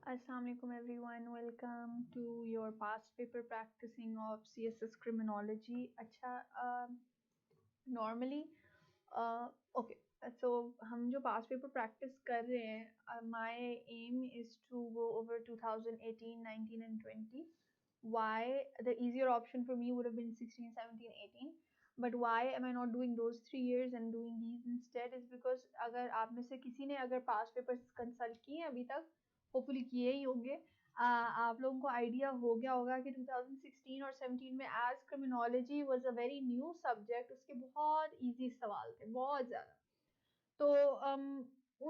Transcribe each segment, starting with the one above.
Assalamu alaikum everyone, welcome to your past paper practicing of CSS criminology. अच्छा normally okay, so हम जो past paper practice कर रहे हैं, my aim is to go over 2018, 19 and 20. Why the easier option for me would have been 16, 17, 18. But why am I not doing those 3 years and doing these instead is because अगर आप में से किसी ने अगर past papers consult किए हैं अभी तक होपफुली किए ही होंगे, आप लोगों को आइडिया हो गया होगा कि 2016 और 17 में as criminology was a very new subject, उसके बहुत इजी सवाल थे, बहुत ज़्यादा। तो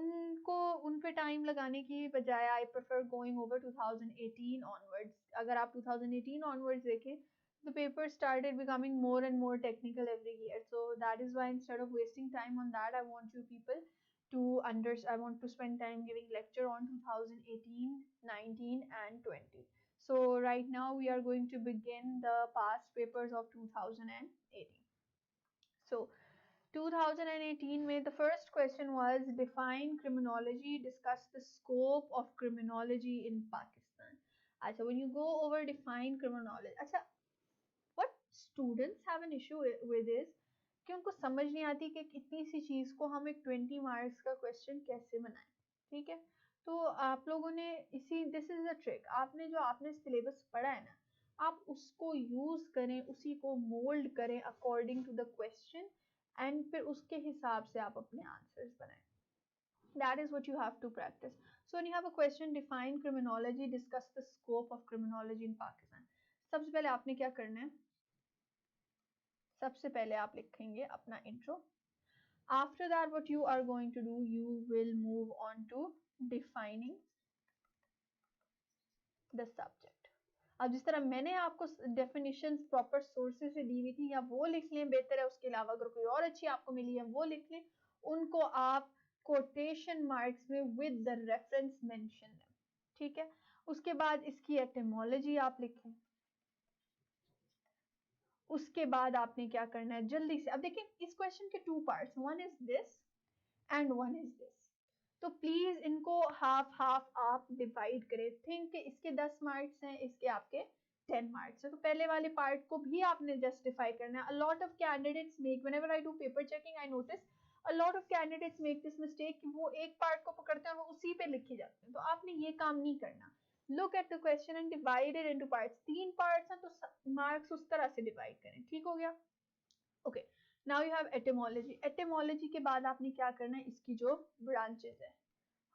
उनको उन पे टाइम लगाने की बजाय I prefer going over 2018 onwards. अगर आप 2018 ऑनवर्ड्स देखें, the paper started becoming more and more technical every year. So that is why instead of wasting time on that, I want you people I want to spend time giving lecture on 2018, 19 and 20. So right now we are going to begin the past papers of 2018. So 2018 में the first question was define criminology, discuss the scope of criminology in Pakistan. अच्छा, when you go over define criminology, अच्छा, what students have an issue with is कि उनको समझ नहीं आती कि इतनी सी चीज को हम एक 20 मार्क्स का क्वेश्चन कैसे बनाएं। ठीक है, तो आप लोगों ने इसी दिस इज द ट्रिक, आपने सिलेबस पढ़ा है ना, आप उसको यूज करें, उसी को मोल्ड करें according to the question and फिर उसके हिसाब से आप अपने आंसर्स बनाएं। That is what you have to practice. So when you have a question, define criminology, discuss the scope of criminology in Pakistan. सबसे पहले आपने क्या करना है, सबसे पहले आप लिखेंगे अपना intro. After that, what you are going to do, you will move on to defining the subject. अब जिस तरह मैंने आपको डेफिनेशंस प्रॉपर सोर्सेज से दी हुई थी, या वो लिख लें बेहतर है, उसके अलावा अगर कोई और अच्छी आपको मिली है वो लिख लें, उनको आप कोटेशन मार्क्स में विद द रेफरेंस मेंशन। ठीक है, उसके बाद इसकी एटिमोलॉजी आप लिखें। उसके बाद आपने क्या करना है, जल्दी से, अब देखिए इस क्वेश्चन के 2 parts, one is this and one is this. तो प्लीज इनको हाफ हाफ आप डिवाइड करें। थिंक इसके 10 मार्क्स हैं, इसके आपके 10 मार्क्स है, तो पहले वाले पार्ट को भी आपने जस्टिफाई करना है। A lot of candidates make, whenever I do paper checking I notice a lot of candidates make this mistake कि वो एक पार्ट को पकड़ते हैं और वो उसी पे लिखे जाते हैं, तो आपने ये काम नहीं करना। Look at the question and divide it into parts. 3 parts हैं तो मार्क्स उस तरह से डिवाइड करें। ठीक हो गया? Okay, now you have etymology. Etymology के बाद आपने क्या करना है, इसकी जो ब्रांचेस है,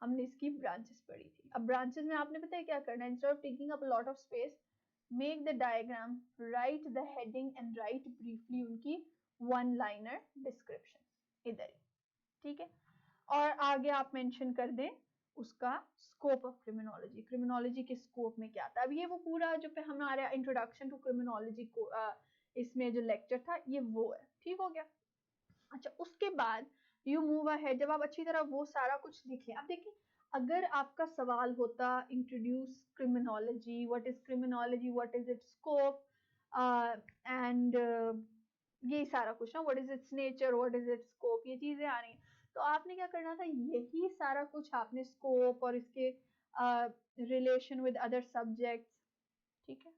हमने इसकी ब्रांचेस पढ़ी थी। अब ब्रांचेस में आपने पता है क्या करना है, instead of taking up lot of space, make the diagram, right the heading and right briefly उनकी वन लाइनर डिस्क्रिप्शन इधर ही। ठीक है, और आगे आप मेंशन कर दें उसका स्कोप ऑफ क्रिमिनोलॉजी, क्रिमिनोलॉजी के स्कोप में क्या था। अब ये वो पूरा जो पे हमारा इंट्रोडक्शन टू क्रिमिनोलॉजी को इसमें जो लेक्चर था ये वो है। ठीक हो गया? अच्छा, उसके बाद यू मूव अहेड, जब आप अच्छी तरह वो सारा कुछ लिख लें। अब देखिए, अगर आपका सवाल होता introduce criminology, what is criminology, what is it's scope and ये सारा कुछ ना, what is it's nature, what is it's scope, ये चीजें आ रही हैं, तो आपने क्या करना था, यही सारा कुछ आपने स्कोप और इसके रिलेशन विद अदर सब्जेक्ट्स। ठीक है,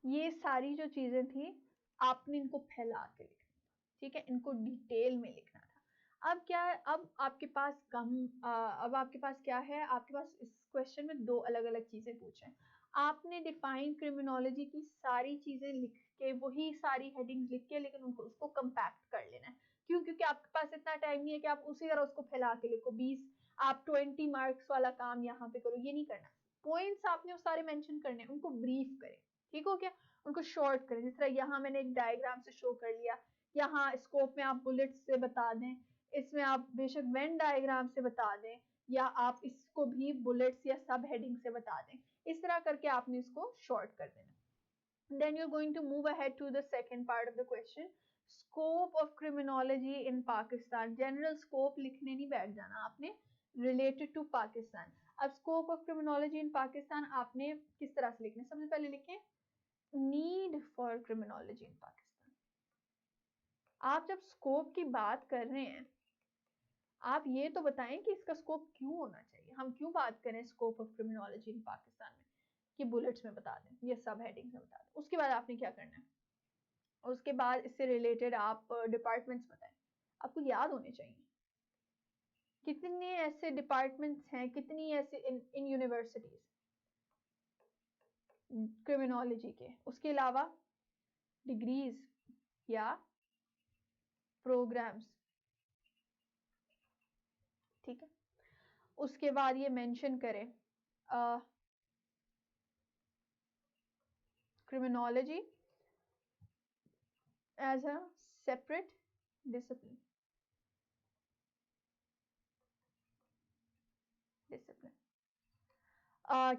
ये सारी जो चीजें थी आपने इनको फैला के लिखना। ठीक है, इनको डिटेल में लिखना था। अब क्या है, अब आपके पास अब आपके पास क्या है, आपके पास इस क्वेश्चन में 2 अलग अलग चीजें पूछे। आपने डिफाइन क्रिमिनोलॉजी की सारी चीजें लिख के, वही सारी हेडिंग्स लिख के, लेकिन उनको उसको कंपैक्ट कर लेना है। क्यों? क्योंकि आपके पास इतना टाइम नहीं है कि आप उसी तरह उसको फैला के लिखो। 20 आप 20 मार्क्स वाला काम यहाँ पे करो, ये नहीं करना। पॉइंट्स आपने वो सारे मेंशन करने, उनको ब्रीफ करें। ठीक हो गया? उनको शॉर्ट करें, जिस तरह यहाँ मैंने एक डायग्राम से शो कर लिया, यहाँ स्कोप में आप बुलेट्स से बता दें, इसमें आप बेशक वेन डायग्राम से बता दें, या आप इसको भी बुलेट्स या सब हेडिंग से बता दें। इस तरह करके आपने इसको शॉर्ट कर देना। Then you're going to move ahead to the second part of the question. Scope of criminology in Pakistan. General scope लिखने नहीं बैठ जाना आपने, related to Pakistan. अब scope of criminology in Pakistan आपने किस तरह से लिखना है? सबसे पहले लिखें need for criminology in Pakistan. आप जब स्कोप की बात कर रहे हैं, आप ये तो बताएं कि इसका स्कोप क्यों होना चाहिए, हम क्यों बात करें स्कोप ऑफ क्रिमिनोलॉजी इन पाकिस्तान में, कि बुलेट्स में बता दें, ये सब हेडिंग्स में बता दें। उसके बाद आपने क्या करना है, उसके बाद इससे रिलेटेड आप डिपार्टमेंट्स बताएं, आपको याद होने चाहिए कितने ऐसे डिपार्टमेंट्स हैं, कितनी ऐसे इन यूनिवर्सिटीज क्रिमिनोलॉजी के। उसके अलावा डिग्रीज या प्रोग्राम्स, ठीक है। उसके बाद ये मेंशन करें criminology as a separate discipline.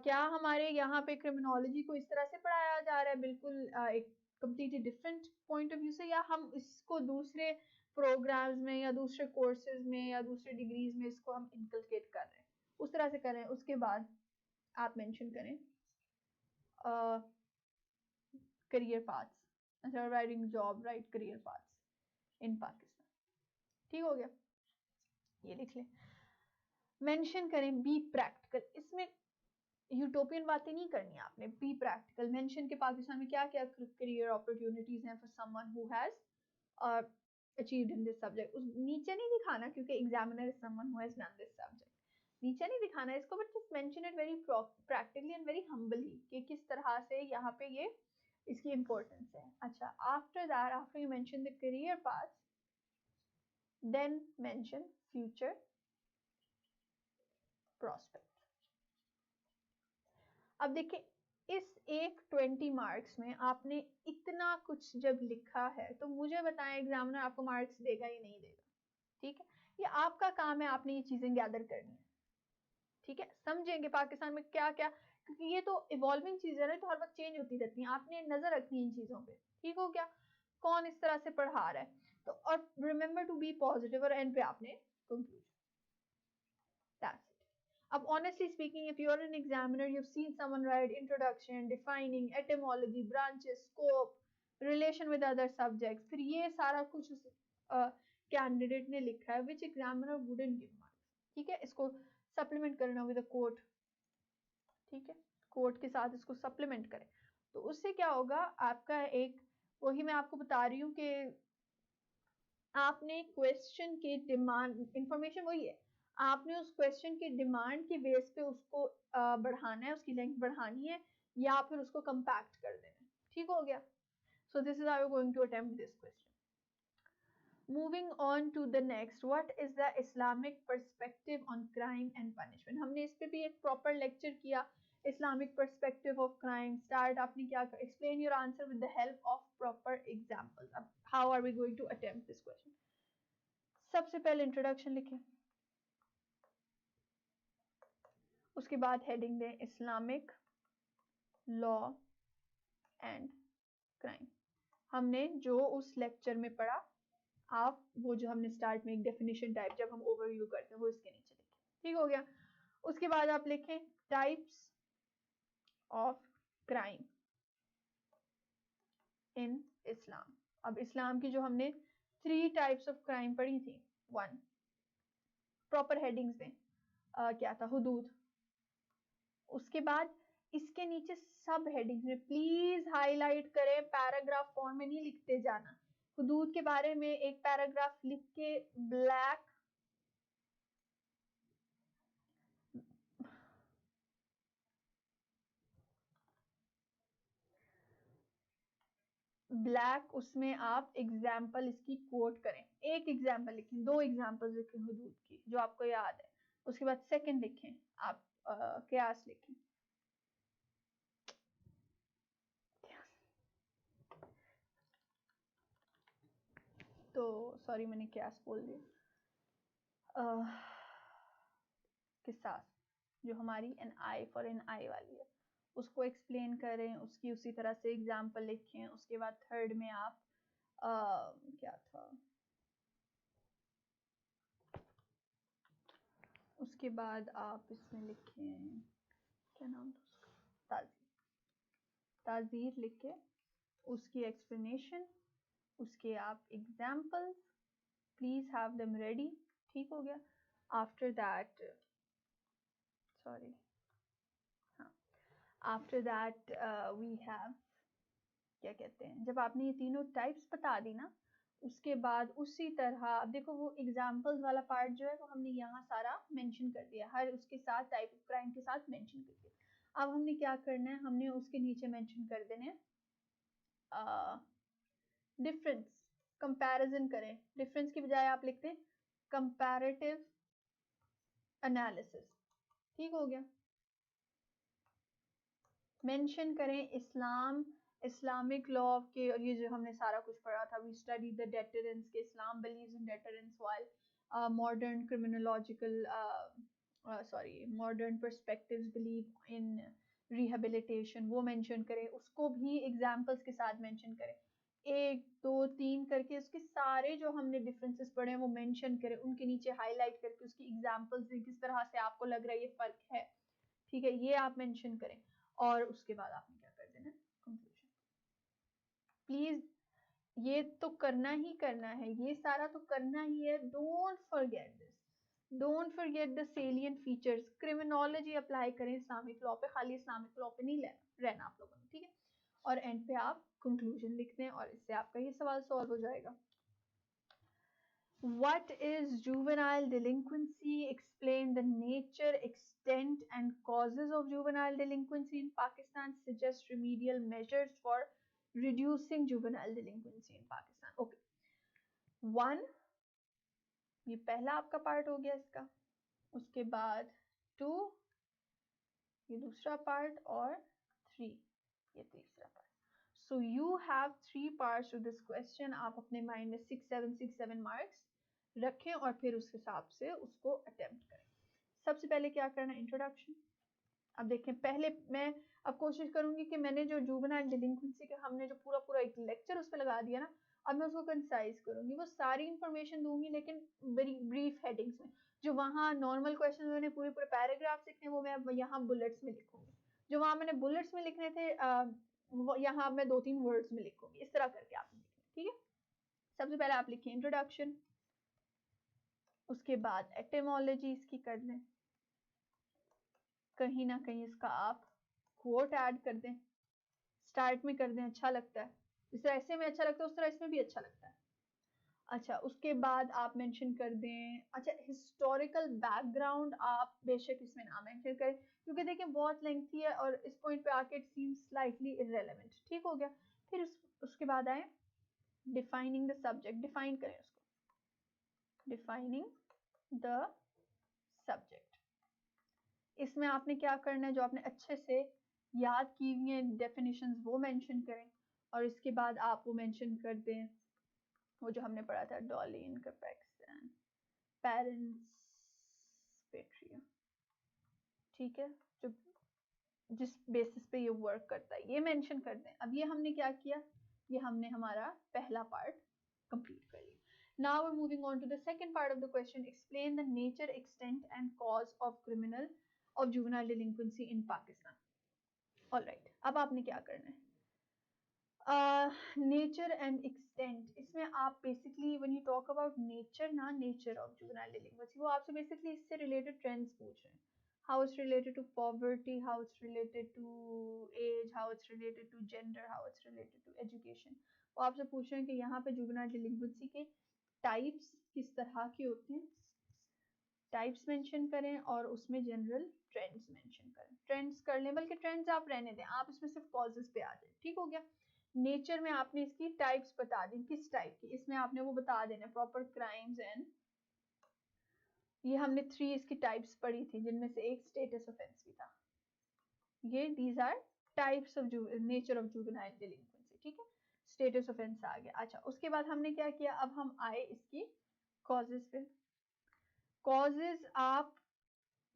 क्या हमारे यहाँ पे क्रिमिनोलॉजी को इस तरह से पढ़ाया जा रहा है, बिल्कुल एक completely different point of view से, या हम इसको दूसरे प्रोग्राम्स में या दूसरे कोर्सेज में या दूसरे डिग्रीज में इसको हम इनकलकेट कर रहे हैं, उस तरह से करें। उसके बाद आप मेंशन करें करियर पाथ्स, अच्छा writing job write career paths in Pakistan, ठीक हो गया, ये लिख लें। मेंशन करें बी प्रैक्टिकल, इसमें यूटोपियन बातें नहीं करनी आपने, बी प्रैक्टिकल मेंशन के पाकिस्तान में क्या क्या करियर अपॉर्चुनिटीज हैं for someone who has achieved in this subject. उस नीचे नहीं दिखाना क्योंकि examiner is someone who has done this subject, नीचे नहीं दिखाना इसको, but just mention it very practically and very humbly कि किस तरह से यहाँ पे ये इसकी इंपॉर्टेंस है। अच्छा, after that, after you mention the career path, then mention future prospect. अब देखिए, इस एक 20 मार्क्स में आपने इतना कुछ जब लिखा है तो मुझे बताएं एग्जामिनर आपको मार्क्स देगा या नहीं देगा, ठीक है। ये आपका काम है, आपने ये चीजें गैदर करनी है, ठीक है। समझेंगे पाकिस्तान में क्या क्या, क्योंकि ये तो इवॉल्विंग चीज है ना, तो हर वक्त चेंज होती रहती है, आपने नजर रखनी है इन चीजों पे, ठीक हो गया, कौन इस तरह से पढ़ा रहा है। तो और रिमेंबर टू बी पॉजिटिव, और एंड पे आपने कंक्लूजन, दैट्स इट। अब honestly speaking, if you're an examiner, you've seen someone write introduction, defining, etymology, branches, scope, relation with other subjects, फिर ये सारा कुछ उस कैंडिडेट ने लिखा है, which examiner wouldn't give marks, ठीक है। इसको सप्लीमेंट करना विद अ कोट, ठीक है, कोट के साथ इसको सप्लीमेंट करें, तो उससे क्या होगा आपका एक, वही मैं आपको बता रही हूँ कि आपने क्वेश्चन के डिमांड, इंफॉर्मेशन वही है, आपने उस क्वेश्चन की डिमांड की बेस पे उसको बढ़ाना है, उसकी लेंथ बढ़ानी है या फिर उसको कंपैक्ट कर देना है, ठीक हो गया। So this is how you going to attempt this question. Moving on to the next, what is the Islamic perspective on crime and punishment. हमने इस पे भी एक प्रॉपर लेक्चर किया, Islamic perspective of crime. Start आपने क्या, explain your answer with the help of proper examples. अब how are we going to attempt this question. सबसे पहले इंट्रोडक्शन लिखें, उसके बाद हेडिंग दें इस्लामिक लॉ एंड क्राइम। हमने जो उस लेक्चर में पढ़ा, आप वो जो हमने स्टार्ट में एक डेफिनेशन टाइप जब हम ओवरव्यू करते हैं वो इसके नीचे लिखें, ठीक हो गया। उसके बाद आप लिखें टाइप्स ऑफ क्राइम इन इस्लाम। अब इस्लाम की जो हमने 3 टाइप्स ऑफ क्राइम पढ़ी थी, 1 प्रॉपर हेडिंग्स में क्या था, हुदूद। उसके बाद इसके नीचे सब हेडिंग्स में प्लीज हाईलाइट करें, पैराग्राफ फॉर्म में नहीं लिखते जाना। हुदूद के बारे में एक पैराग्राफ लिख के ब्लैक उसमें आप एग्जाम्पल इसकी कोट करें, एक एग्जाम्पल लिखें, 2 एग्जाम्पल लिखें हुदूद की जो आपको याद है। उसके बाद सेकंड लिखें आप क्यास लिखें, तो सॉरी मैंने क्यास बोल दिया, किसास जो हमारी एन आई फॉर एन आई वाली है उसको एक्सप्लेन करें, उसकी उसी तरह से एग्जाम्पल लिखें। उसके बाद थर्ड में आप क्या था, उसके बाद आप इसमें लिखें क्या नाम था उसका, ताजीर, ताजीर लिख के उसकी एक्सप्लेनेशन, उसके आप examples, please have them ready, ठीक हो गया. आफ्टर दैट, सॉरी, हाँ, आफ्टर दैट वी हैव, क्या कहते हैं, जब आपने ये तीनों टाइप्स बता दी ना, उसके बाद उसी तरह अब देखो वो एग्जाम्पल्स वाला पार्ट जो है वो हमने यहाँ सारा मेंशन कर दिया, हर उसके साथ टाइप ऑफ क्राइम के साथ मेंशन कर दिया. अब हमने क्या करना है, हमने उसके नीचे मेंशन कर देने डिफरेंस, कंपैरिजन करें. डिफरेंस की बजाय आप लिखते हैं कंपैरेटिव एनालिसिस. ठीक हो गया. मेंशन करें इस्लाम, इस्लामिक लॉ के, और ये जो हमने सारा कुछ पढ़ा था, वी स्टडी द डेटरेंस के, Islam believes in deterrence while modern criminological sorry modern perspectives believe in rehabilitation, वो मेंशन करें. उसको भी एग्जांपल्स के साथ मेंशन करें, 1 2 3 करके उसके सारे जो हमने डिफरेंसेस पढ़े हैं वो मेंशन करें, उनके नीचे हाईलाइट करके उसकी एग्जांपल्स दें, किस तरह से आपको लग रहा है ये फर्क है. ठीक है, ये आप मेंशन करें. और उसके बाद आपने क्या कर देना, कंक्लूजन. प्लीज ये तो करना ही करना है, ये सारा तो करना ही है. Don't forget this, don't forget the salient features. Criminology apply करें इस्लामिक लॉ पे, खाली इस्लामिक लॉ पे नहीं रहना आप लोगों ने. ठीक है, और एंड पे आप कंक्लूजन लिख दें और इससे आपका ये सवाल सॉल्व हो जाएगा. What is juvenile delinquency? Explain the nature, extent, and causes of juvenile delinquency in Pakistan. Suggest remedial measures for reducing juvenile delinquency in Pakistan. Okay. 1, ये पहला आपका पार्ट हो गया इसका. उसके बाद 2, ये दूसरा पार्ट, और 3, ये तीसरा part. So you have 3 parts to this question. आप अपने माइंड में 6 मार्क्स रखें और फिर उस हिसाब से उसको अटेम्प्ट करें. सबसे पहले क्या करना है, इंट्रोडक्शन. अब देखें, पहले मैं अब कोशिश करूंगी कि मैंने जो जुवेनाइल डिलिंक्वेंसी का हमने जो पूरा पूरा एक लेक्चर उस पर लगा दिया ना, अब मैं उसको कंसाइज करूंगी. वो सारी इंफॉर्मेशन दूंगी लेकिन वेरी ब्रीफ हेडिंग्स में. जो वहाँ नॉर्मल क्वेश्चन मैंने पूरे पूरे पैराग्राफ लिखने वो मैं यहाँ बुलेट्स में लिखूंगी. जो वहाँ मैंने बुलेट्स में लिखने थे यहाँ मैं 2-3 वर्ड्स में लिखूंगी. इस तरह करके आप लिखें. ठीक है, सबसे पहले आप लिखें इंट्रोडक्शन, उसके बाद एटिमोलॉजी इसकी कर लें, कहीं ना कहीं इसका आप कोट ऐड कर दें, स्टार्ट में कर दें, अच्छा लगता है. जिस तरह ऐसे में अच्छा लगता है उस तरह इसमें भी अच्छा लगता है. अच्छा, उसके बाद आप मेंशन कर दें, अच्छा हिस्टोरिकल बैकग्राउंड आप बेशक इसमें ना मेंशन करें क्योंकि देखिए बहुत लेंथी है और इस पॉइंट पे आके इट सीम्स स्लाइटली इररेलेवेंट. ठीक हो गया. फिर उसके बाद आए डिफाइनिंग द सब्जेक्ट. डिफाइन करें उसको, डिफाइनिंग द सब्जेक्ट. इसमें आपने क्या करना है, जो आपने अच्छे से याद की हुई हैं डेफिनेशंस वो मेंशन करें और इसके बाद आप वो मेंशन कर दें वो जो हमने पढ़ा था, डॉलिन कैपेक्सन, पेरेंट्स पेट्रिया. ठीक है, जो जिस बेसिस पे ये वर्क करता है ये मेंशन कर दें. अब ये हमने क्या किया, ये हमने हमारा पहला पार्ट कंप्लीट कर लिया. Now we're moving on to the second part of the question. Explain the nature, extent, and cause of juvenile delinquency in Pakistan. All right. अब आपने क्या करना है, नेचर एंड एक्सटेंट. इसमें आप basically when you talk about nature ना, nature of juvenile डिलिंक्वेंसी, वो आपसे बेसिकली इससे रिलेटेड ट्रेंड्स पूछ रहे हैं. How it's related to poverty, how it's related to age, how it's related to gender, how it's related to education. वो आपसे पूछ रहे हैं कि यहाँ पे जुवेनाइल डिलिंक्वेंसी के टाइप्स किस तरह के होते हैं, टाइप्स मेंशन करें और उसमें जनरल ट्रेंड्स मेंशन करें. ट्रेंड्स कर लें, बल्कि ट्रेंड्स आप रहने दें, आप इसमें सिर्फ कॉजेस पे आ जाए. ठीक हो गया. नेचर में आपने इसकी टाइप्स बता दी, किस टाइप की, इसमें आपने वो बता देना प्रॉपर क्राइम्स एंड, ये हमने 3 इसकी टाइप्स पढ़ी थी जिनमें से एक स्टेटस ऑफेंस भी था. ये these are types of nature of juvenile delinquency. ठीक है, स्टेटस ऑफेंस आ गया. अच्छा, उसके बाद हमने क्या किया, अब हम आए इसकी कॉजेस पे. कॉजेस आप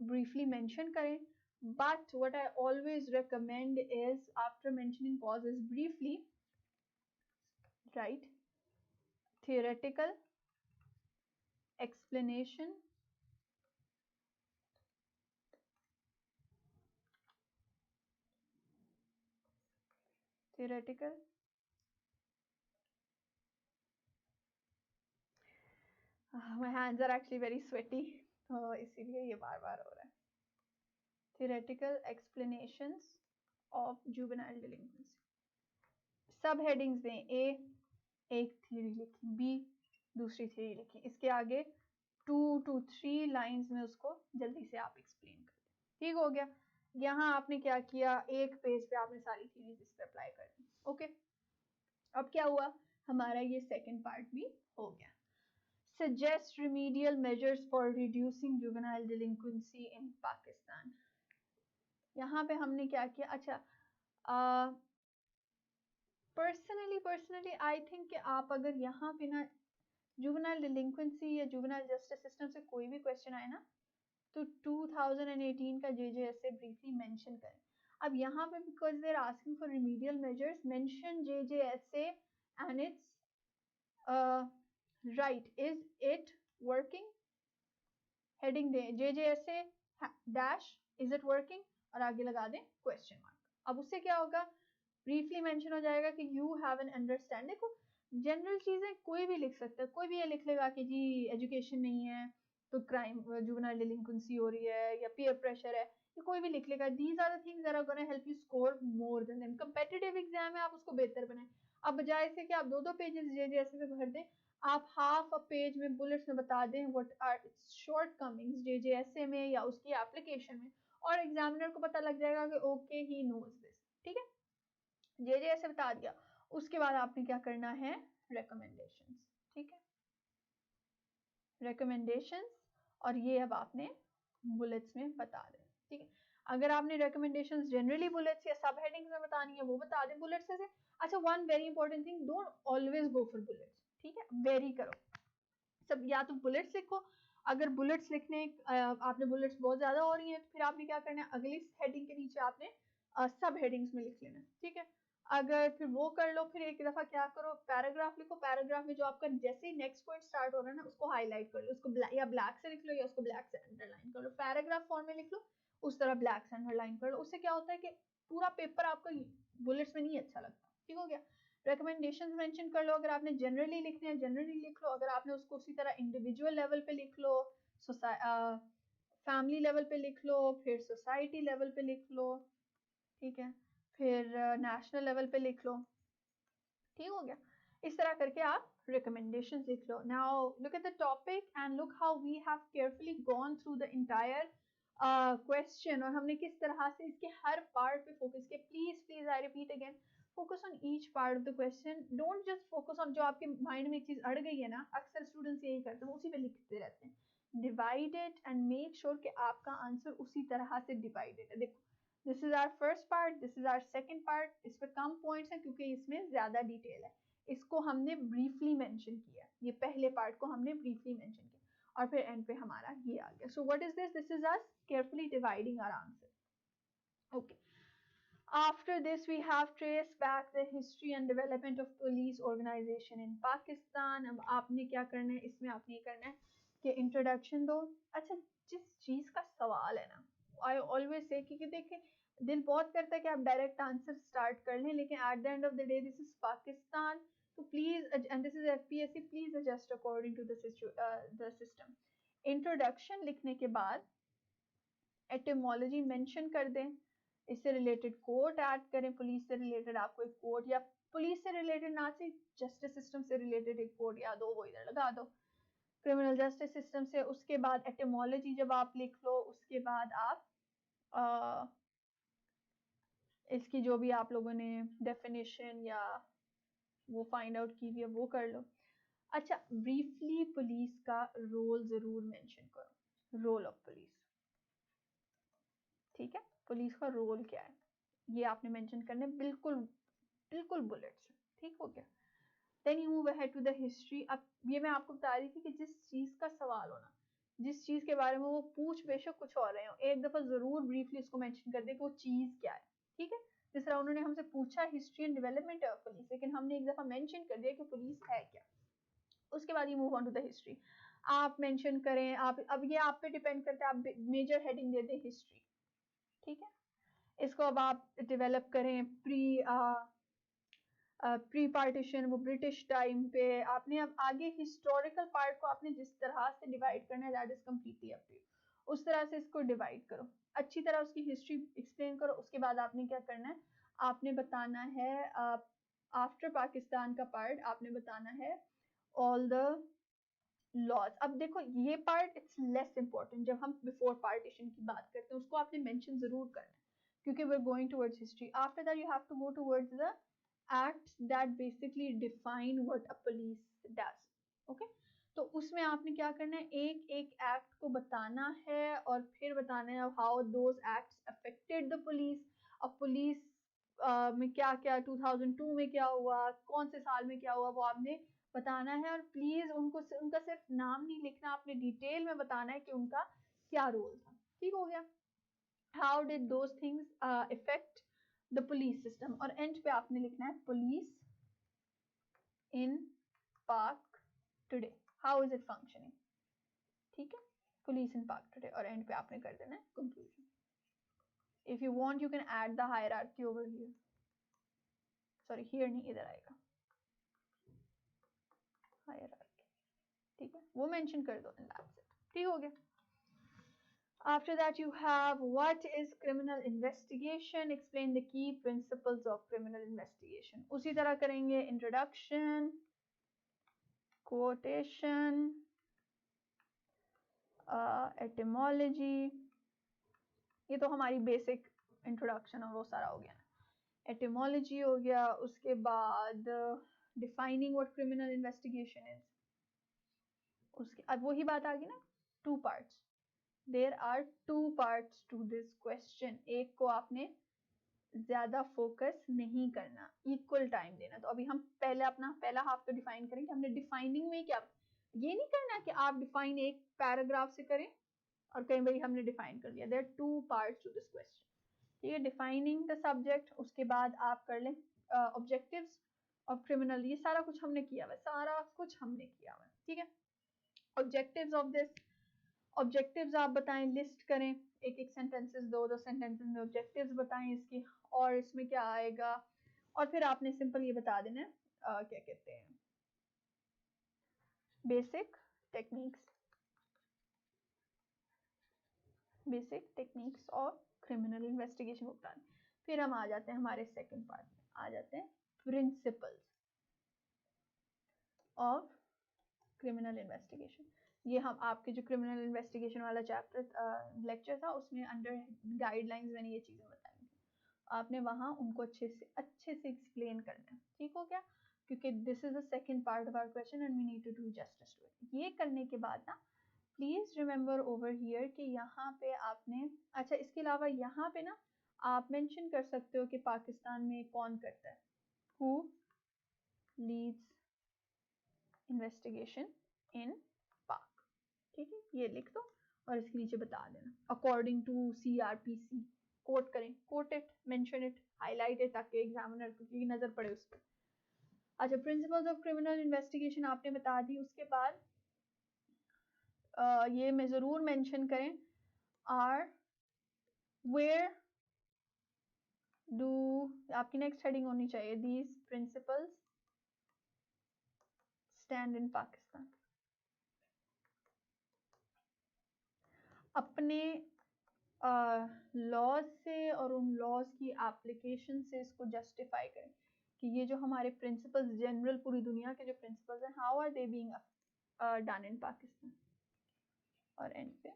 briefly mention करें, but what I always recommend is after mentioning causes briefly, write theoretical explanation, theoretical My hands are actually very sweaty, तो इसीलिए ये बार बार हो रहा है. Theoretical explanations of juvenile delinquency. सब हेडिंग्स दें. ए एक थ्योरी लिखी, बी दूसरी थ्योरी लिखी, इसके आगे 2 to 3 लाइंस में उसको जल्दी से आप एक्सप्लेन कर दें. ठीक हो गया. यहाँ आपने क्या किया, एक पेज पे आपने सारी थ्योरीज इस पे अप्लाई कर दी. ओके, अब क्या हुआ, हमारा ये सेकंड पार्ट भी हो गया. Suggest remedial measures for reducing juvenile delinquency in Pakistan. यहाँ पे हमने क्या किया, अच्छा पर्सनली आई थिंक कि आप अगर यहाँ पे ना जुवेनाइल डिलिंक्वेंसी या जुवेनाइल जस्टिस सिस्टम से कोई भी क्वेश्चन आए ना, तो 2018 का जेजेएसए ब्रीफली मेंशन करें. अब यहाँ पे because they are asking for remedial measures, mention JJSA and its right, is it working, heading दें JJSA dash is it working और आगे लगा दें क्वेश्चन मार्क. अब उससे क्या होगा, ब्रीफली मेंशन हो जाएगा कि यू हैव एन अंडरस्टैंड. देखो जनरल चीजें कोई भी लिख सकता है, कोई भी ये लिख लेगा कि जी एजुकेशन नहीं है तो क्राइम जुवेनाइल डिलिंक्वेंसी हो रही है या पीयर प्रेशर है, ये कोई भी लिख लेगा. These are the things that are gonna help you score more than them. Competitive exam में आप उसको बेहतर बनाएं. अब बजाय से कि आप 2-2 पेजेस जेजेएसए पे भर दें, आप हाफ अ पेज में बुलेट्स में बता दें व्हाट आर इट्स शॉर्टकमिंग्स जेजेएसए में या उसकी एप्लीकेशन में, और एग्जामिनर को पता लग जाएगा कि ओके ही नोज दिस. ठीक है, जेजेएसए बता दिया. उसके बाद आपने क्या करना है, रिकमेंडेशंस. ठीक है, रिकमेंडेशंस, और ये अब आपने बुलेट्स में बता दें. ठीक है, अगर आपने रिकमेंडेशंस जनरली बुलेट्स या सब हेडिंग्स में बतानी है वो बता दें बुलेट्स से. अच्छा, one very important thing, don't always go for bullets. ठीक है, वेरी करो. सब या तो बुलेट्स लिखो, अगर बुलेट्स लिखने आपने बुलेट्स बहुत ज्यादा हो रही है तो फिर आपने क्या करना है, अगली हेडिंग के नीचे आपने सब हेडिंग्स में लिख लेना. ठीक है, अगर फिर वो कर लो, फिर एक दफा क्या करो, पैराग्राफ लिखो. पैराग्राफ में जो आपका जैसे ही नेक्स्ट पॉइंट स्टार्ट हो रहा है ना, उसको हाईलाइट कर लो, उसको या ब्लैक से लिख लो या उसको ब्लैक से अंडरलाइन कर लो. पैराग्राफ फॉर्म में लिख लो, उस तरह ब्लैक से अंडरलाइन कर लो. उससे क्या होता है कि पूरा पेपर आपका बुलेट्स में नहीं अच्छा लगता. ठीक हो गया. रिकमेंडेशंस मेंशन कर लो, अगर आपने जनरली लिखने हैं जनरली लिख लो, अगर आपने उसको उसी तरह इंडिविजुअल लेवल पे लिख लो, फैमिली लेवल पे लिख लो, फिर सोसाइटी लेवल पे लिख लो. ठीक है, फिर नेशनल लेवल पे लिख लो. ठीक हो गया. इस तरह करके आप रिकमेंडेशंस लिख लो. Now look at the topic and look how we have carefully gone through the entire question, और हमने किस तरह से इसके हर पार्ट पे फोकस किया. Please please I repeat again, focus on each part of the question. Don't just focus on जो आपके माइंड में एक चीज अड़ गई है ना, अक्सर स्टूडेंट्स यही करते हैं, उसी पे लिखते रहते हैं. डिवाइडेड एंड मेक श्योर कि आपका आंसर उसी तरह से डिवाइडेड है. देखो, this is our first part, this is our second part. इस पे कम पॉइंट्स हैं क्योंकि इसमें ज्यादा डिटेल है. इसको हमने ब्रीफली मेंशन किया, ये पहले पार्ट को हमने ब्रीफली मेंशन किया, और फिर एंड पे हमारा ये आ गया. So what is this, this is us carefully dividing our answer. Okay, after this we have traced back the history and development of police organization in Pakistan. अब आपने क्या करना है, इसमें आपने ये करना है कि इंट्रोडक्शन दो. अच्छा, जिस चीज का सवाल है ना, आई ऑलवेज से कि देखें, दिल बहुत करता है कि आप डायरेक्ट आंसर स्टार्ट कर लें, लेकिन at the end of the day this is Pakistan, तो please, and this is FPSC, please adjust according to the system. Introduction लिखने के बाद एटिमोलॉजी मेंशन कर दें, इससे रिलेटेड कोट ऐड करें, पुलिस से रिलेटेड आपको एक कोट, या पुलिस से रिलेटेड ना से जस्टिस सिस्टम से रिलेटेड एक कोट याद हो वो इधर लगा दो, क्रिमिनल जस्टिस सिस्टम से. उसके बाद एटिमोलॉजी जब आप लिख लो, उसके बाद आप इसकी जो भी आप लोगों ने डेफिनेशन या वो फाइंड आउट की हुई है वो कर लो. अच्छा, ब्रीफली पुलिस का रोल जरूर मेंशन करो, रोल ऑफ पुलिस. ठीक है, पुलिस का रोल क्या है ये आपने मेंशन करना है, बिल्कुल बिल्कुल बुलेट्स. ठीक हो गया. Then you move ahead to the history. अब ये मैं आपको बता रही थी कि जिस चीज का सवाल होना, जिस चीज के बारे में वो पूछ बेशक कुछ और रहे हो, एक दफा जरूर ब्रीफली उसको मेंशन कर दे कि वो चीज क्या है. ठीक है, जिस तरह उन्होंने हमसे पूछा history and development of police, लेकिन हमने एक दफा मेंशन कर दिया कि पुलिस है क्या. उसके बाद you move on to the history. आप मेंशन करें, आप अब ये आप पे डिपेंड करता है, आप मेजर हेडिंग दे दें हिस्ट्री. ठीक है, इसको अब आप डेवलप करें प्री प्री पार्टीशन वो ब्रिटिश टाइम पे। आपने अब आगे हिस्टोरिकल पार्ट को आपने जिस तरह से डिवाइड करना है that is completely up to you, उस तरह से इसको डिवाइड करो, अच्छी तरह उसकी हिस्ट्री एक्सप्लेन करो। उसके बाद आपने क्या करना है, आपने बताना है आफ्टर पाकिस्तान का पार्ट, आपने बताना है ऑल द लॉज। अब देखो ये पार्ट इट्स लेस इंपॉर्टेंट, जब हम बिफोर पार्टीशन की बात करते हैं उसको आपने मेंशन जरूर करना है क्योंकि we are going towards history. After that you have to go towards the acts that basically define what a police does. Okay? तो उसमें आपने क्या करना है, एक एक एक्ट को बताना है और फिर बताना है how those acts affected the police. अब पुलिस में क्या क्या 2002 में क्या हुआ, कौन से साल में क्या हुआ, वो आपने बताना है। और प्लीज उनको उनका सिर्फ नाम नहीं लिखना, आपने डिटेल में बताना है कि उनका क्या रोल था। ठीक हो गया, how did those things effect the police system. और एंड पे आपने लिखना है पुलिस इन पाक today, how is it functioning. ठीक है, पुलिस इन पाक टुडे, और एंड पे आपने कर देना है conclusion. If you want you can add the hierarchy over here, sorry here नहीं, इधर आएगा हायरार्की। ठीक है, वो मेंशन कर दो एंड दैट्स इट। ठीक हो गया। After that you have what is criminal investigation, explain the key principles of criminal investigation। उसी तरह करेंगे introduction, quotation, etymology, ये तो हमारी basic introduction और वो सारा हो गया ना। etymology हो गया, उसके बाद defining what criminal investigation is, उसके अब वही बात आ गई ना, two parts, there are two parts to this question। एक को आपने ज्यादा फोकस नहीं करना, इक्वल टाइम देना। तो अभी हम पहले अपना पहला हाफ तो डिफाइन करेंगे, हमने डिफाइनिंग में क्या, ये नहीं करना कि आप डिफाइन एक पैराग्राफ से करें और कहीं भाई हमने डिफाइन कर लिया। There are two parts to this question. ठीक है, डिफाइनिंग द सब्जेक्ट, उसके बाद आप कर लें ऑब्जेक्टिव्स ऑफ क्रिमिनल। ये सारा कुछ हमने किया हुआ है, सारा कुछ हमने किया हुआ है। ठीक है, ऑब्जेक्टिव्स ऑफ दिस, ऑब्जेक्टिव्स आप बताएं, लिस्ट करें, एक एक सेंटेंसेस, दो सेंटेंसेस में ऑब्जेक्टिव्स बताएं इसकी, और इसमें क्या आएगा। और फिर आपने सिंपल ये बता देना है क्या कहते हैं, basic techniques, basic techniques of criminal investigation को बता दें। फिर हम आ जाते हैं हमारे सेकंड पार्ट में, आ जाते हैं प्रिंसिपल्स ऑफ क्रिमिनल इन्वेस्टिगेशन। ये हम आपके जो क्रिमिनल इन्वेस्टिगेशन वाला चैप्टर लेक्चर था उसमें अंडर गाइडलाइंस मैंने ये चीजें बताई थी, आपने वहां उनको अच्छे से एक्सप्लेन करना है। ठीक हो गया, क्योंकि this is the second part of our question and we need to do justice to it. ये करने के बाद ना प्लीज रिमेंबर ओवर हियर कि यहाँ पे आपने, अच्छा इसके अलावा यहाँ पे ना आप मेंशन कर सकते हो कि पाकिस्तान में कौन करता है, हु लीड्स इन्वेस्टिगेशन इन पाक। ठीक है, ये लिख दो और इसके नीचे बता देना अकॉर्डिंग टू CRPC, कोट करें, quote it, mention it, highlight it, ताकि एग्जामिनर की नजर पड़े उस पर। अच्छा, प्रिंसिपल्स ऑफ क्रिमिनल इन्वेस्टिगेशन आपने बता दी। उसके बाद ये मैं जरूर मेंशन करें, आर वेयर डू, आपकी नेक्स्ट हेडिंग होनी चाहिए, these principles stand in Pakistan. अपने लॉज से और उन लॉज की एप्लीकेशन से इसको जस्टिफाई करें कि ये जो हमारे प्रिंसिपल्स जनरल पूरी दुनिया के जो प्रिंसिपल्स हैं, how are they being done in Pakistan. और एंड पे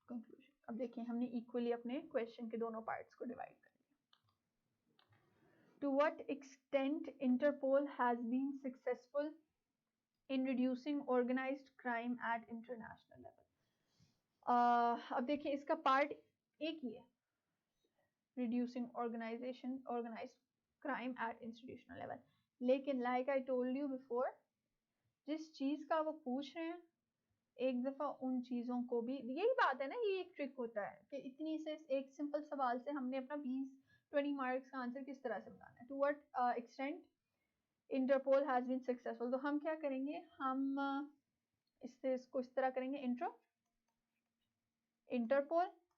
कंक्लूजन। अब देखिए हमने इक्वली अपने क्वेश्चन के दोनों पार्ट्स को डिवाइड कर लिया। To what extent Interpol has been successful in reducing organised crime at international level. अब देखिए इसका पार्ट एक ही है, reducing organized crime at institutional level, लेकिन like I told you before, जिस चीज का वो पूछ रहे हैं एक दफा उन चीजों को भी, यही बात है ना, ये एक ट्रिक होता है कि इतनी से एक सिंपल सवाल से हमने अपना 20-20 मार्क्स का आंसर किस तरह से बनाना है। To what extent Interpol has been successful, तो हम क्या करेंगे, हम इससे इसको इस तरह करेंगे,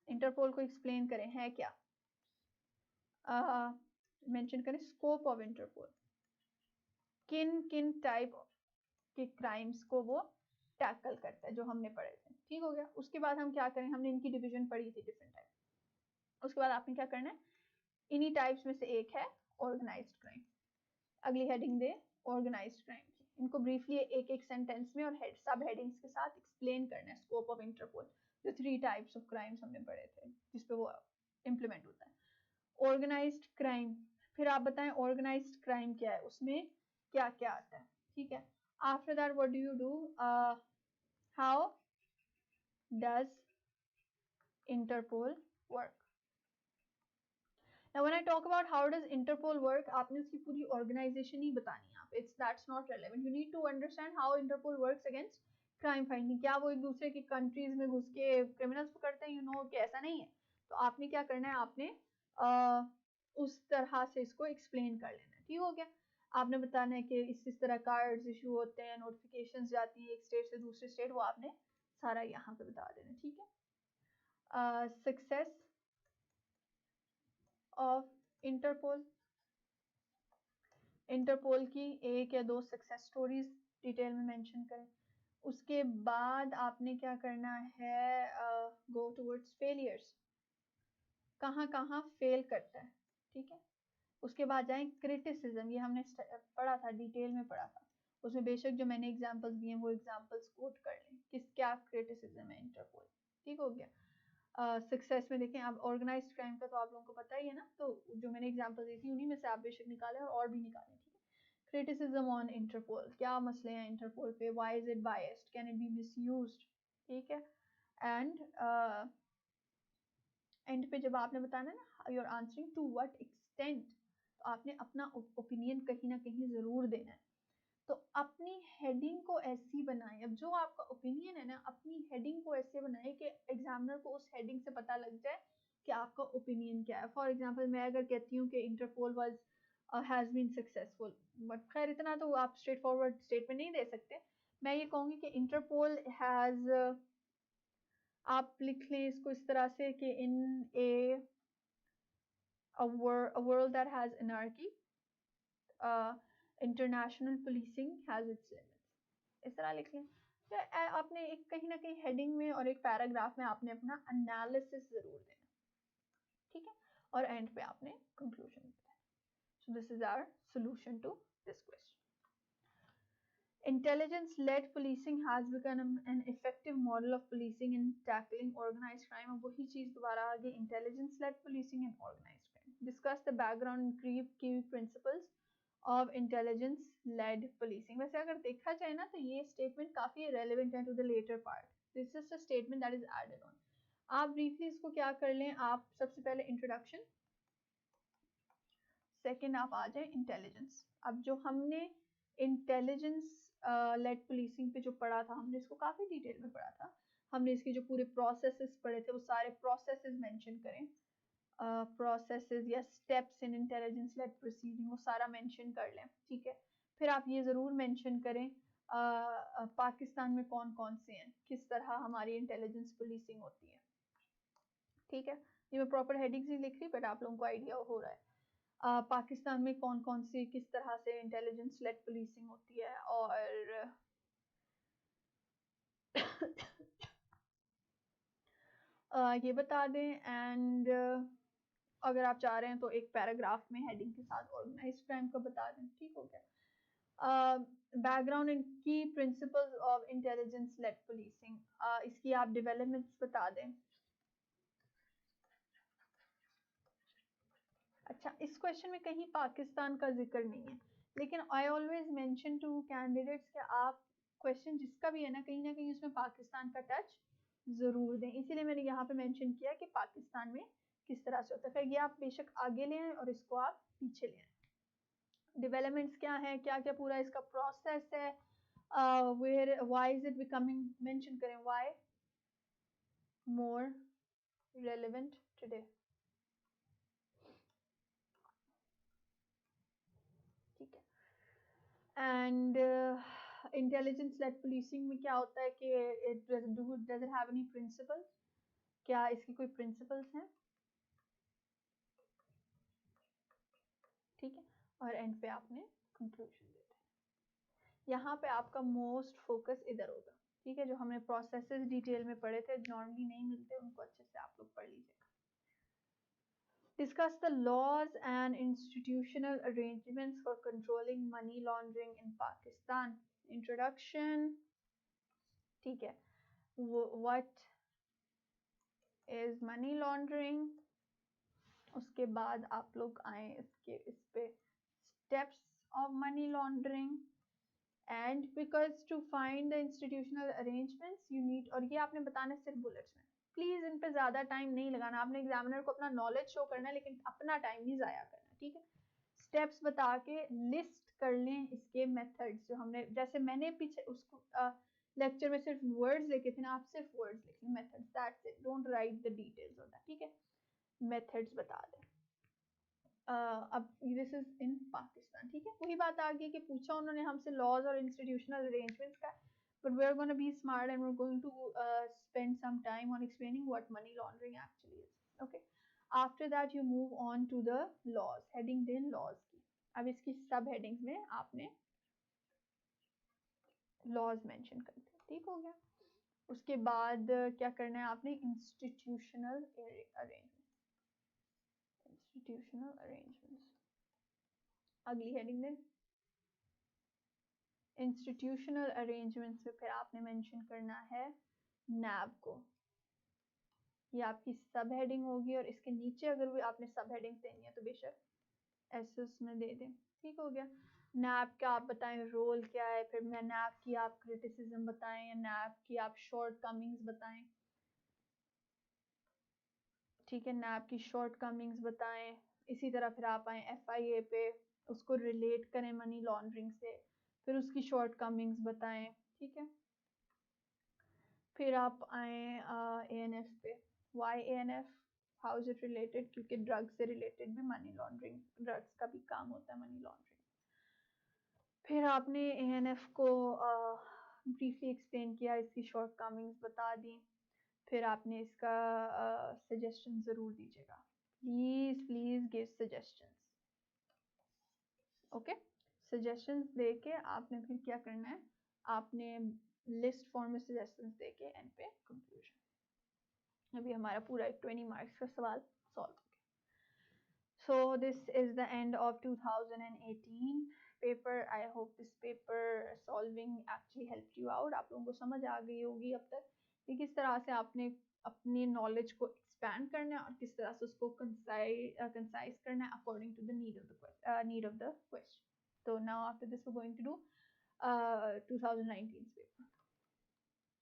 इंटरपोल को एक्सप्लेन करें है क्या, मेंशन करें स्कोप ऑफ इंटरपोल। किन किन टाइप के क्राइम्स को वो टैकल करता है, जो हमने पढ़े थे। ठीक हो गया। उसके बाद हम क्या करें, हमने इनकी डिवीजन पढ़ी थी डिफरेंट टाइप। उसके बाद आपने क्या करना है, इन्हीं टाइप्स में से एक है ऑर्गेनाइज्ड क्राइम। अगली हेडिंग दे ऑर्गेनाइज्ड क्राइम की। इनको ब्रीफली एक एक सेंटेंस में और सब हेडिंग्स के साथ एक्सप्लेन करना है। स्कोप ऑफ इंटरपोल, जो 3 टाइप्स ऑफ क्राइम्स हमने पढ़े थे जिसपे वो इम्प्लीमेंट होता है। ऑर्गेनाइज्ड क्राइम, फिर आप बताएं ऑर्गेनाइज्ड क्राइम क्या है, उसमें क्या क्या आता है। ठीक है। After that what do you do, how does Interpol work. Now when I talk about how does Interpol work, आपने उसकी पूरी organization ही बतानी है। आप that's not relevant. You need to understand how Interpol works against crime fighting. क्या वो एक दूसरे की countries में घुस के criminals पकड़ते हैं, you know कि ऐसा नहीं है। तो आपने क्या करना है, आपने उस तरह से इसको explain कर लेना है। ठीक हो गया। आपने बताना है कि इस तरह कार्ड्स इशू होते हैं, नोटिफिकेशंस जाती है एक स्टेट से दूसरे स्टेट, वो आपने सारा यहाँ पे बता देना। ठीक है। सक्सेस ऑफ इंटरपोल, इंटरपोल की 1 या 2 सक्सेस स्टोरीज डिटेल में मेंशन करें। उसके बाद आपने क्या करना है, गो टुवर्ड्स फेलियर्स, कहाँ कहाँ फेल करता है। ठीक है। उसके बाद जाएं क्रिटिसिज्म, ये हमने पढ़ा था, डिटेल में पढ़ा था। उसमें बेशक जो मैंने एग्जांपल्स दिए वो एग्जांपल्स कोट कर लें किस क्या क्रिटिसिज्म है इंटरपोल। ठीक हो गया। सक्सेस में देखें, अब ऑर्गेनाइज्ड क्राइम का तो आप लोगों को पता ही है ना, तो जो मैंने एग्जांपल दी थी उन्हीं में से आप बेशक निकालें और भी निकालें। ठीक है। क्रिटिसिज्म ऑन इंटरपोल, क्या मसले हैं इंटरपोल पे, why is it biased, can it be misused. ठीक है। एंड पे जब आपने बताना ना you are answering to what extent, तो आपने अपना ओपिनियन कहीं ना कहीं जरूर देना है। तो अपनी हेडिंग को ऐसी बनाएं, अब जो आपका ओपिनियन है ना, अपनी हेडिंग को ऐसे बनाएं कि एग्जामिनर को उस हेडिंग से पता लग जाए कि आपका ओपिनियन क्या है। फॉर एग्जांपल मैं अगर कहती हूँ कि Interpol was has been successful, but खैर इतना तो आप स्ट्रेट फॉरवर्ड स्टेटमेंट नहीं दे सकते। मैं ये कहूँगी कि इंटरपोल हैज, आप लिख लें इसको इस तरह से कि इन a world that has anarchy, international policing has its limits, इस तरह लिख लें। तो आपने एक कहीं ना कहीं हेडिंग में और एक पैराग्राफ में आपने अपना एनालिसिस जरूर देना। ठीक है। और एंड पे आपने कंक्लूजन बताना। So this is our solution to this question. Intelligence-led policing has become an effective model of policing in tackling organized crime. अब वही चीज दोबारा आ गई, intelligence-led policing and organized crime. Discuss the background and key principles of intelligence-led policing. वैसे अगर देखा जाए ना तो ये statement काफी relevant है to the later part. This is a statement that is added on. आप briefly इसको क्या कर लें, आप सबसे पहले introduction, second आप आ जाए intelligence। अब जो हमने इंटेलिजेंस लेड पुलिसिंग पे जो पढ़ा था, हमने इसको काफी डिटेल में पढ़ा था। हमने इसके जो पूरे प्रोसेसेस पढ़े थे वो सारे प्रोसेसेस मेंशन करें, प्रोसेसेस या steps in intelligence led proceeding, वो सारा मेंशन कर लें। ठीक है। फिर आप ये जरूर मेंशन करें पाकिस्तान में कौन कौन से हैं, किस तरह हमारी इंटेलिजेंस पुलिसिंग होती है। ठीक है। ये मैं प्रॉपर हेडिंग्स नहीं लिख रही, बट आप लोगों को आइडिया हो रहा है पाकिस्तान में कौन कौन सी किस तरह से इंटेलिजेंस लेड पुलिसिंग होती है। और ये बता दें। एंड अगर आप चाह रहे हैं तो एक पैराग्राफ में हेडिंग के साथ ऑर्गेनाइज्ड क्राइम का बता दें। ठीक हो गया। बैकग्राउंड एंड की principles of intelligence led policing, इसकी आप डेवलपमेंट्स बता दें। अच्छा, इस क्वेश्चन में कहीं पाकिस्तान का जिक्र नहीं है, लेकिन I always mention to candidates कि आप क्वेश्चन जिसका भी है ना कहीं उसमें पाकिस्तान का टच जरूर दें। इसीलिए मैंने यहाँ पे मेंशन किया कि पाकिस्तान में किस तरह से होता है। फिर ये आप बेशक आगे ले आए और इसको आप पीछे ले आए। डेवलपमेंट्स क्या है, क्या क्या पूरा इसका प्रोसेस है, where why is it becoming, mention करें व्हाई मोर रेलेवेंट टुडे। ठीक है। एंड इंटेलिजेंस लेड पुलिसिंग में क्या होता है कि it does it have any principles, क्या इसकी कोई प्रिंसिपल्स हैं। ठीक है। और एंड पे आपने कंक्लूजन देते हैं। यहाँ पे आपका मोस्ट फोकस इधर होगा, ठीक है। जो हमने प्रोसेसेस डिटेल में पढ़े थे, नॉर्मली नहीं मिलते, उनको अच्छे से आप लोग पढ़ लीजिएगा। Discuss the laws and institutional arrangements for controlling money laundering in Pakistan. Introduction, ठीक है। What is money laundering? उसके बाद आप लोग आए इस पे steps of money laundering. And because to find the institutional arrangements you need, और ये आपने बताना सिर्फ बुलेट्स में, प्लीज इन पे ज्यादा टाइम नहीं लगाना। आपने एग्जामिनर को अपना नॉलेज शो करना है, लेकिन अपना टाइम नहीं जाया करना, ठीक है। स्टेप्स बता के लिस्ट कर लें इसके मेथड्स, जो हमने, जैसे मैंने पीछे उसको लेक्चर में सिर्फ वर्ड्स लिखे थे ना, आप सिर्फ वर्ड्स लिखें, methods, that's it, don't write the details of that, ठीक है। मेथड्स बता दें। अब दिस इज इन पाकिस्तान, ठीक है। वही बात आ गई कि पूछा उन्होंने हमसे लॉज और इंस्टीट्यूशनल अरेंजमेंट्स का, but we are going to be smart and we're going to spend some time on explaining what money laundering actually is. Okay, after that you move on to the laws, heading then laws की। अब इसकी सब headings में आपने laws mention करते हैं, ठीक हो गया। उसके बाद क्या करना है आपने, इंस्टीट्यूशनल अरेंजमेंट्स, अगली हेडिंग में इंस्टीट्यूशनल अरेंजमेंट्स में फिर आपने मेंशन करना है नैब को। ये आपकी सब हेडिंग होगी, और इसके नीचे अगर भी आपने सब हेडिंग देनी है तो बेशक एसएस में दे दें, ठीक हो गया। नैब का आप बताएं रोल क्या है, फिर मैं नैब की आप क्रिटिसिज्म बताएं, या नैब की आप शॉर्ट कमिंग्स बताएं, ठीक है। नैब की शॉर्ट कमिंग्स बताएं। इसी तरह फिर आप आए एफआईए पे, उसको रिलेट करें मनी लॉन्ड्रिंग से, फिर उसकी शॉर्ट कमिंग्स बताएं, ठीक है। फिर आप आए एएनएफ पे, why ANF, how is it related, क्योंकि ड्रग्स से रिलेटेड भी मनी लॉन्ड्रिंग, ड्रग्स का भी काम होता है मनी लॉन्ड्रिंग। फिर आपने एएनएफ को ब्रीफली एक्सप्लेन किया, इसकी शॉर्ट कमिंग्स बता दी। फिर आपने इसका सजेशन ज़रूर दीजिएगा, please please give suggestions, okay. Suggestions दे के आपने फिर क्या करना है, आपने लिस्ट फॉर्म में सजेशंस दे के एंड पे कंक्लूजन। अभी हमारा पूरा 20 मार्क्स का सवाल सॉल्व हो गया। So this is the end of 2018 paper. I hope this paper solving actually help you out. आप लोगों को समझ आ गई होगी अब तक कि किस तरह से आपने अपनी नॉलेज को एक्सपैंड करना है और किस तरह से उसको कंसाइज करना है according to the need of the question. So now after this we're going to do 2019 paper.